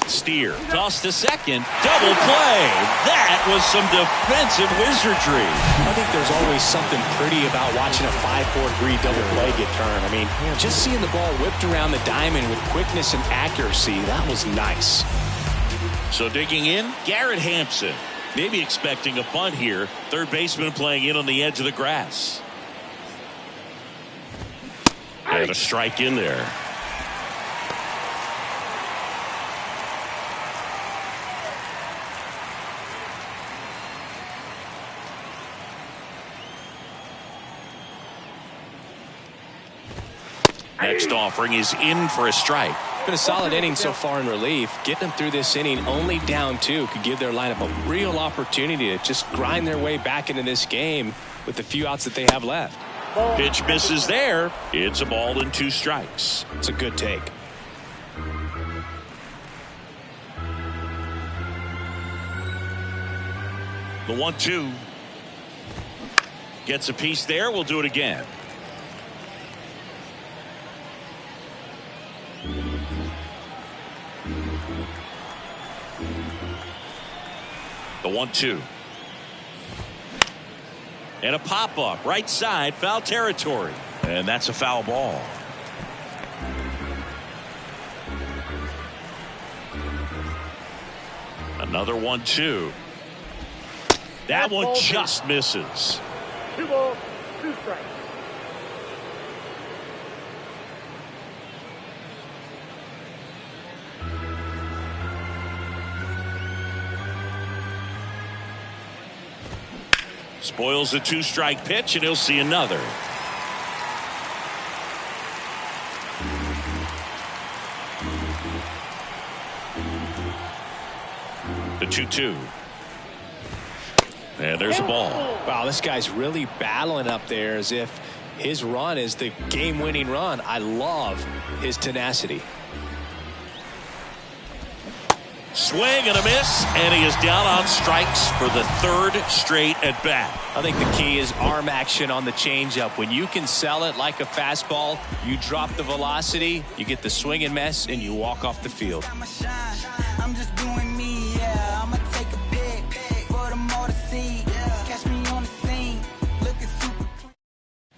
Speaker 1: Steer toss to second. Double play. That was some defensive wizardry.
Speaker 2: I think there's always something pretty about watching a 5-4-3 double play get turned. I mean, just seeing the ball whipped around the diamond with quickness and accuracy, that was nice.
Speaker 1: So digging in, Garrett Hampson. Maybe expecting a bunt here. Third baseman playing in on the edge of the grass. And a strike in there. Next offering is in for a strike.
Speaker 2: Been a solid inning so far in relief. Getting them through this inning only down 2 could give their lineup a real opportunity to just grind their way back into this game with the few outs that they have left.
Speaker 1: Pitch misses there. It's a ball and 2 strikes.
Speaker 2: It's a good take.
Speaker 1: The 1-2. Gets a piece there. We'll do it again. The 1-2. And a pop-up. Right side. Foul territory. And that's a foul ball. Another 1-2. That one just misses.
Speaker 4: 2 balls, 2 strikes.
Speaker 1: Spoils the 2-strike pitch, and he'll see another. The 2-2. And there's a ball.
Speaker 2: Wow, this guy's really battling up there as if his run is the game-winning run. I love his tenacity.
Speaker 1: Swing and a miss, and he is down on strikes for the 3rd straight at bat.
Speaker 2: I think the key is arm action on the changeup. When you can sell it like a fastball, you drop the velocity, you get the swing and miss, and you walk off the field.
Speaker 5: I'm just doing me, yeah. I'ma take a pic for the more to see. Catch me on the scene, looking super.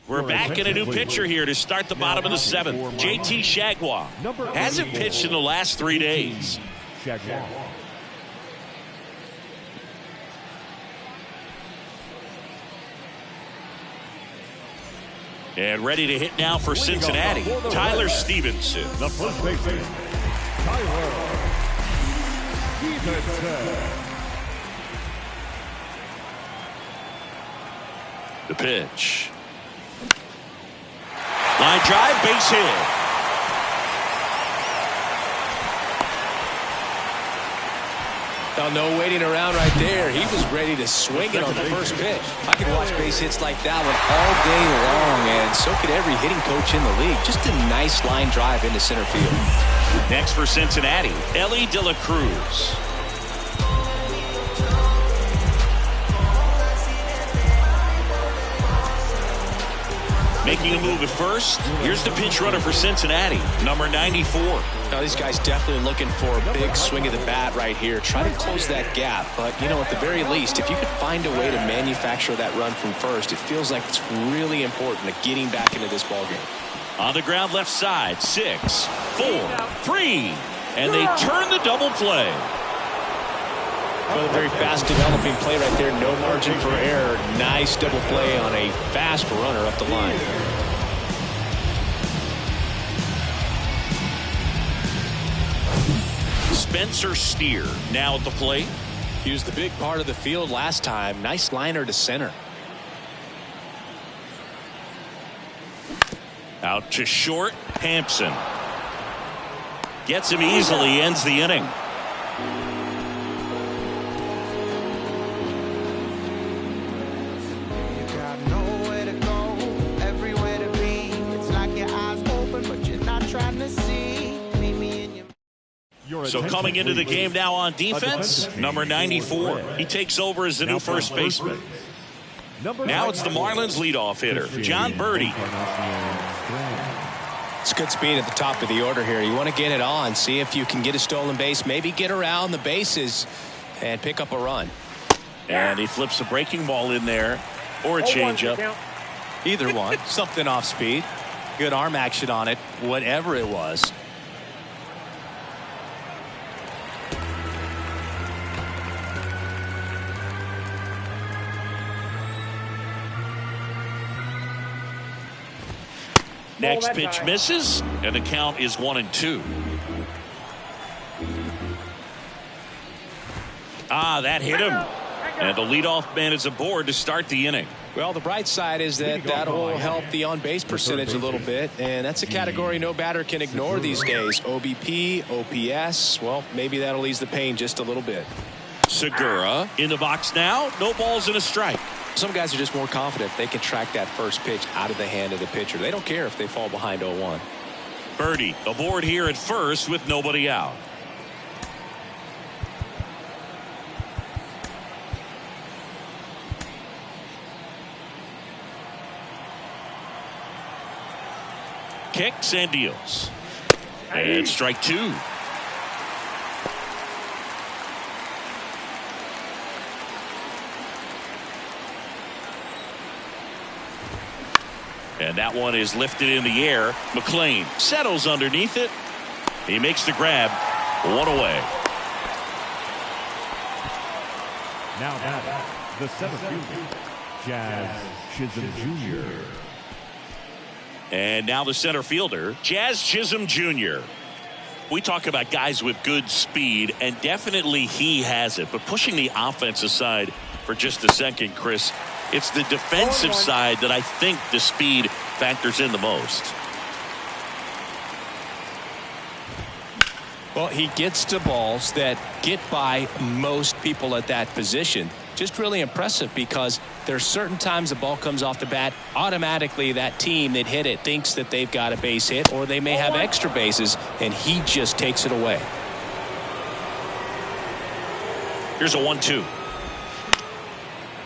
Speaker 1: We're back in a new pitcher here to start the bottom of the 7th. JT Shagwa hasn't pitched in the last 3 days.
Speaker 3: Jaguar.
Speaker 1: And ready to hit now for Cincinnati, Tyler Stevenson.
Speaker 3: The first baseman, Tyler Stevenson.
Speaker 1: The pitch. Line drive, base hit.
Speaker 2: Now, no waiting around right there. He was ready to swing it on the first pitch. I could watch base hits like that one all day long, and so could every hitting coach in the league. Just a nice line drive into center field.
Speaker 1: Next for Cincinnati, Ellie De La Cruz. Making a move at first. Here's the pinch runner for Cincinnati, number 94.
Speaker 2: Now, these guys definitely looking for a big swing of the bat right here. Try to close that gap. But, you know, at the very least, if you could find a way to manufacture that run from first, it feels like it's really important to getting back into this ballgame.
Speaker 1: On the ground left side, 6, 4, 3. And they turn the double play.
Speaker 2: Well, a very fast developing play right there. No margin for error. Nice double play on a fast runner up the line.
Speaker 1: Spencer Steer now at the plate.
Speaker 2: He was the big part of the field last time. Nice liner to center.
Speaker 1: Out to short, Hampson. Gets him easily, ends the inning. So coming into the game now on defense, number 94. He takes over as the new first baseman. Now it's the Marlins leadoff hitter, John Birdie.
Speaker 2: It's good speed at the top of the order here. You want to get it on, see if you can get a stolen base, maybe get around the bases and pick up a run.
Speaker 1: And he flips a breaking ball in there, or a changeup.
Speaker 2: Either one. Something off speed. Good arm action on it, whatever it was.
Speaker 1: Next pitch misses, and the count is 1-2. That hit him. And the leadoff man is aboard to start the inning.
Speaker 2: Well, the bright side is that will help the on-base percentage a little bit, and that's a category no batter can ignore these days. OBP, OPS, well, maybe that'll ease the pain just a little bit.
Speaker 1: Segura in the box now. No balls and a strike.
Speaker 2: Some guys are just more confident they can track that first pitch out of the hand of the pitcher. They don't care if they fall behind 0-1.
Speaker 1: Birdie aboard here at first with nobody out. Kicks and deals. And strike 2. And that one is lifted in the air. McLean settles underneath it. He makes the grab. 1 away.
Speaker 3: Now batting, the center fielder, Jazz Chisholm Jr.
Speaker 1: And now the center fielder, Jazz Chisholm Jr. We talk about guys with good speed, and definitely he has it. But pushing the offense aside for just a second, Chris, it's the defensive side that I think the speed factors in the most.
Speaker 2: Well, he gets to balls that get by most people at that position. Just really impressive because there's certain times the ball comes off the bat, automatically that team that hit it thinks that they've got a base hit, or they may have extra bases, and he just takes it away.
Speaker 1: Here's a 1-2.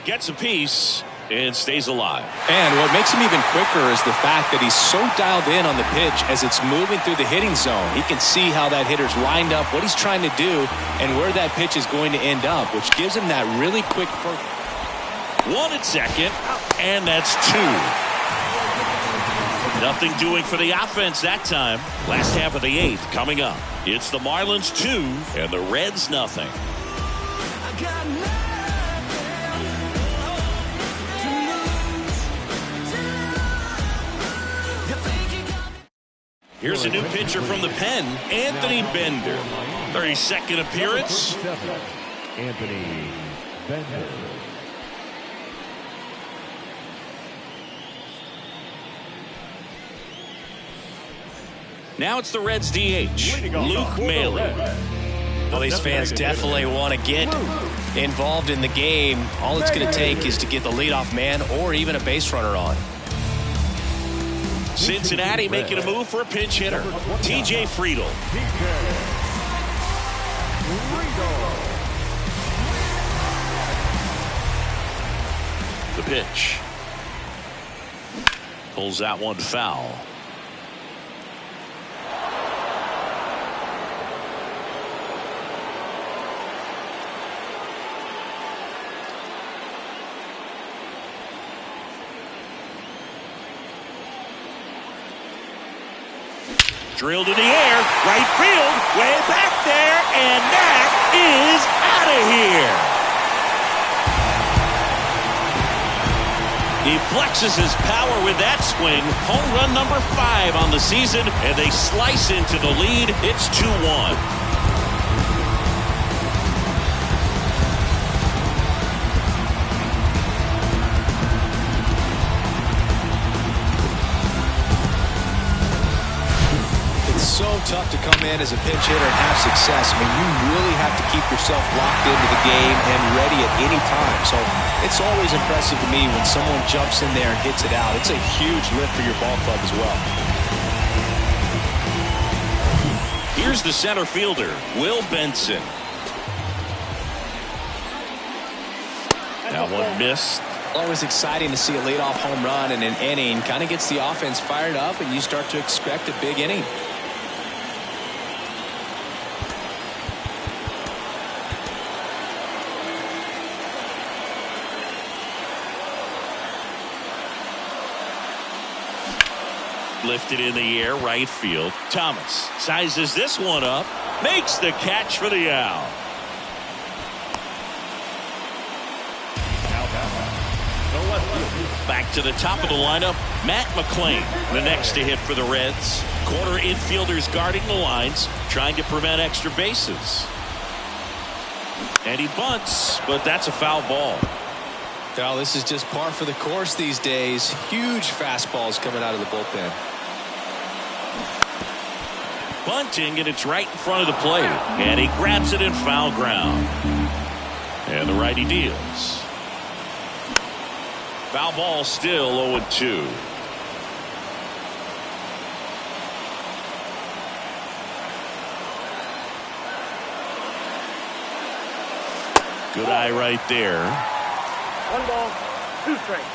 Speaker 1: Gets a piece and stays alive.
Speaker 2: And what makes him even quicker is the fact that he's so dialed in on the pitch as it's moving through the hitting zone. He can see how that hitter's lined up, what he's trying to do, and where that pitch is going to end up, which gives him that really quick first.
Speaker 1: 1 at second, and that's 2. Nothing doing for the offense that time. Last half of the 8th coming up. It's the Marlins 2 and the Reds nothing. Here's a new pitcher from the pen, Anthony Bender. 32nd appearance.
Speaker 3: Anthony Bender.
Speaker 1: Now it's the Reds DH, Luke Maley.
Speaker 2: Well, these fans definitely want to get involved in the game. All it's going to take is to get the leadoff man or even a base runner on.
Speaker 1: Cincinnati making a move for a pinch hitter, TJ Friedel. The pitch. Pulls that one foul. Drilled in the air, right field, way back there, and that is out of here. He flexes his power with that swing. Home run number 5 on the season, and they slice into the lead. It's 2-1.
Speaker 2: So tough to come in as a pinch hitter and have success. I mean, you really have to keep yourself locked into the game and ready at any time. So it's always impressive to me when someone jumps in there and hits it out. It's a huge lift for your ball club as well.
Speaker 1: Here's the center fielder, Will Benson. That one missed.
Speaker 2: Always exciting to see a leadoff home run in an inning. Kind of gets the offense fired up, and you start to expect a big inning.
Speaker 1: Lifted in the air, right field. Thomas sizes this one up, makes the catch for the out. Back to the top of the lineup, Matt McClain, the next to hit for the Reds. Corner infielders guarding the lines, trying to prevent extra bases. And he bunts, but that's a foul ball.
Speaker 2: Well, this is just par for the course these days. Huge fastballs coming out of the bullpen.
Speaker 1: Bunting, and it's right in front of the plate. And he grabs it in foul ground. And the righty deals. Foul ball, still 0-2. Good eye right there.
Speaker 4: 1 ball, 2 strikes.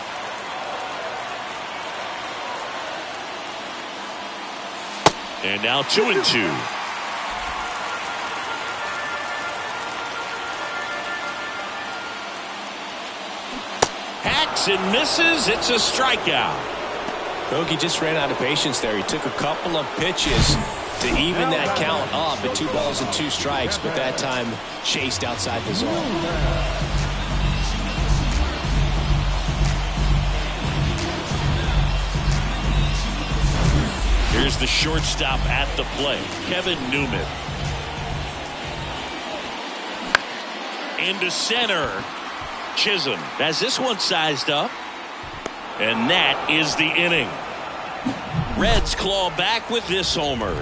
Speaker 1: And now 2-2. Hacks and misses. It's a strikeout.
Speaker 2: Hoagie just ran out of patience there. He took a couple of pitches to even that count up at 2 balls and 2 strikes, but that time chased outside the zone.
Speaker 1: Here's the shortstop at the plate, Kevin Newman. Into center. Chisholm has this one sized up. And that is the inning. Reds claw back with this homer.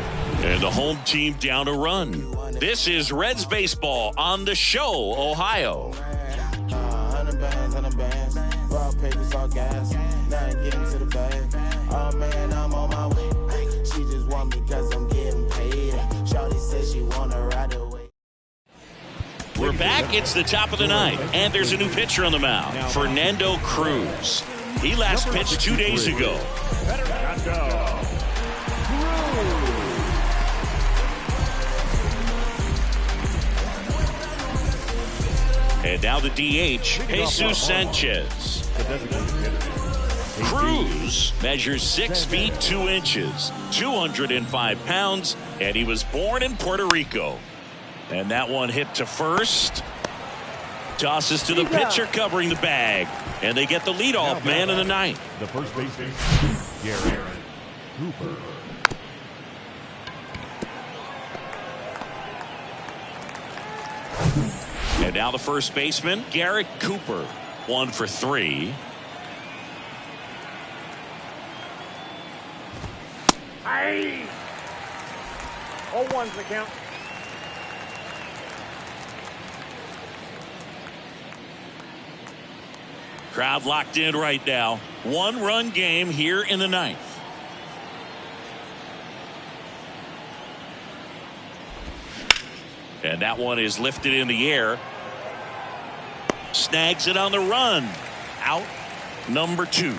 Speaker 1: And the home team down a run. This is Reds baseball on the show, Ohio.
Speaker 8: Oh man, I'm on my way. She just want me cause I'm getting paid. Shawty says she wanna ride away.
Speaker 1: We're back. It's the top of the ninth. And there's a new pitcher on the mound, Fernando Cruz. He last pitched 2 days ago. And now the DH, Jesus Sanchez. Cruz measures 6 feet 2 inches, 205 pounds, and he was born in Puerto Rico. And that one hit to first. Tosses to the pitcher covering the bag. And they get the leadoff man in the ninth.
Speaker 3: The first baseman, Garrett Hooper.
Speaker 1: And now the first baseman, Garrett Cooper. 1 for 3.
Speaker 4: Aye. 0-1's the count.
Speaker 1: Crowd locked in right now. 1-run game here in the 9th. And that one is lifted in the air. Snags it on the run. Out number 2.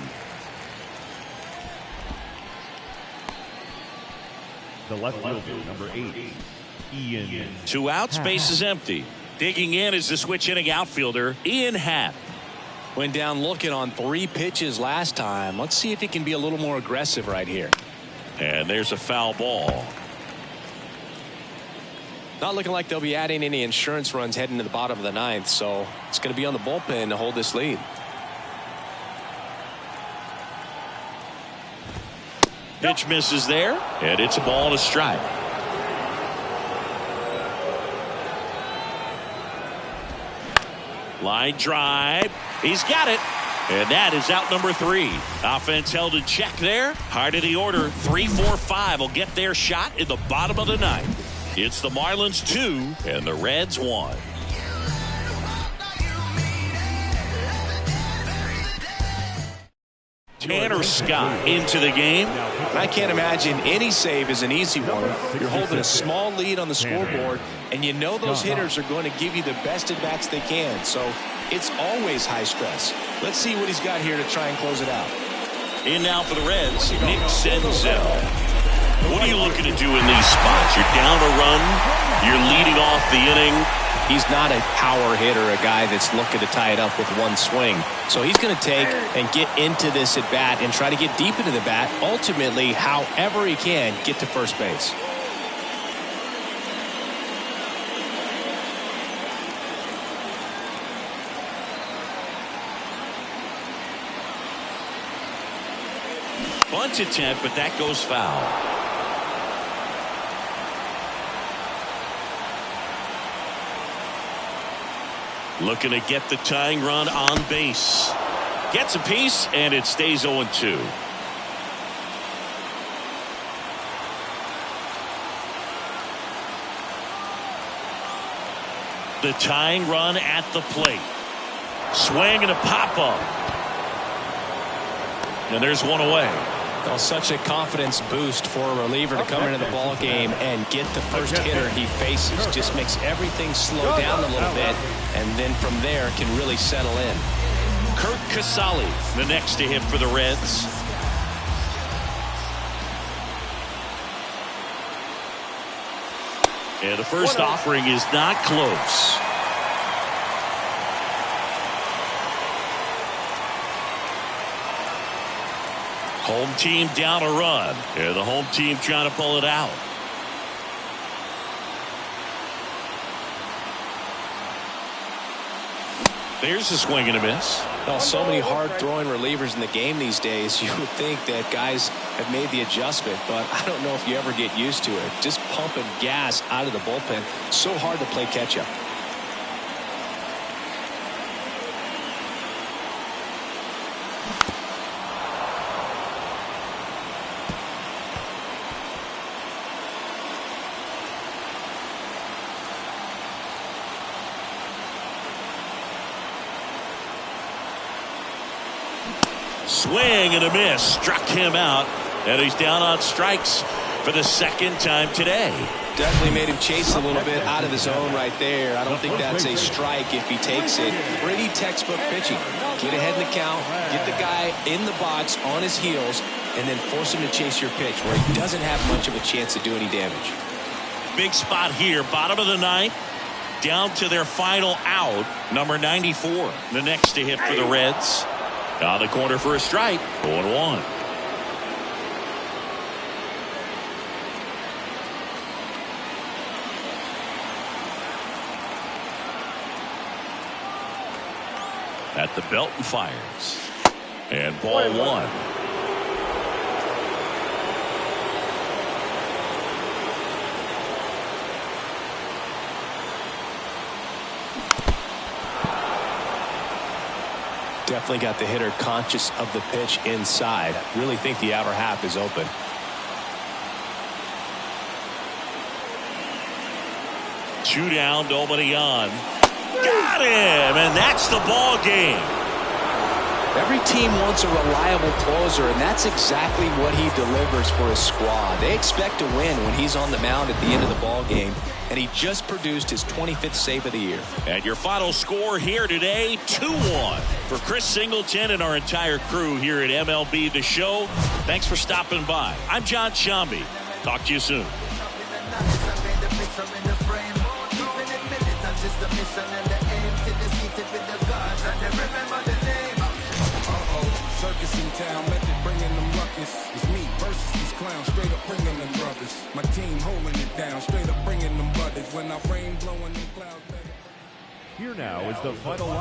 Speaker 3: The left fielder, number 8, Ian.
Speaker 1: 2 outs, base is empty. Digging in is the switch inning outfielder, Ian Happ.
Speaker 2: Went down looking on 3 pitches last time. Let's see if he can be a little more aggressive right here.
Speaker 1: And there's a foul ball.
Speaker 2: Not looking like they'll be adding any insurance runs heading to the bottom of the 9th, so it's going to be on the bullpen to hold this lead.
Speaker 1: Pitch misses there, and it's a ball and a strike. Line drive. He's got it. And that is out number 3. Offense held in check there. Heart of the order. 3-4-5 will get their shot in the bottom of the 9th. It's the Marlins 2 and the Reds 1. Tanner Scott into the game.
Speaker 2: I can't imagine any save is an easy one. You're holding a small lead on the scoreboard, and you know those hitters are going to give you the best at bats they can. So it's always high stress. Let's see what he's got here to try and close it out.
Speaker 1: In now for the Reds, Nick Senzel. What are you looking to do in these spots? You're down a run. You're leading off the inning.
Speaker 2: He's not a power hitter, a guy that's looking to tie it up with one swing. So he's going to take and get into this at bat and try to get deep into the bat. Ultimately, however he can, get to first base.
Speaker 1: Bunt attempt, but that goes foul. Looking to get the tying run on base. Gets a piece, and it stays 0-2. The tying run at the plate. Swing and a pop-up. And there's one away.
Speaker 2: Oh, such a confidence boost for a reliever to come into the ball game and get the first hitter he faces. Just makes everything slow down a little bit, and then from there can really settle in.
Speaker 1: Kurt Casale, the next to hit for the Reds. And the first offering is not close. Home team down a run. And the home team trying to pull it out. There's a swing and a miss.
Speaker 2: Well, so many hard-throwing relievers in the game these days. You would think that guys have made the adjustment, but I don't know if you ever get used to it. Just pumping gas out of the bullpen. So hard to play catch-up.
Speaker 1: Swing and a miss. Struck him out. And he's down on strikes for the second time today.
Speaker 2: Definitely made him chase a little bit out of the zone right there. I don't think that's a strike if he takes it. Pretty textbook pitching. Get ahead in the count. Get the guy in the box on his heels. And then force him to chase your pitch where he doesn't have much of a chance to do any damage.
Speaker 1: Big spot here. Bottom of the ninth. Down to their final out. Number 94. The next to hit for the Reds. On the corner for a strike. 0-1. At the belt and fires. And ball 1.
Speaker 2: definitely got the hitter conscious of the pitch inside. Really think the outer half is open.
Speaker 1: Two down, nobody on. Got him, and that's the ball game.
Speaker 2: Every team wants a reliable closer, and that's exactly what he delivers for his squad. They expect to win when he's on the mound at the end of the ball game, and he just produced his 25th save of the year.
Speaker 1: And your final score here today, 2-1. For Chris Singleton and our entire crew here at MLB The Show, thanks for stopping by. I'm John Shambi. Talk to you soon.
Speaker 9: Circus in town, method bringing them ruckus. It's me versus these clowns, straight up bringing them brothers. My team holding it down, straight up bringing them brothers. When I rain blowing them clouds.
Speaker 3: Here now is the final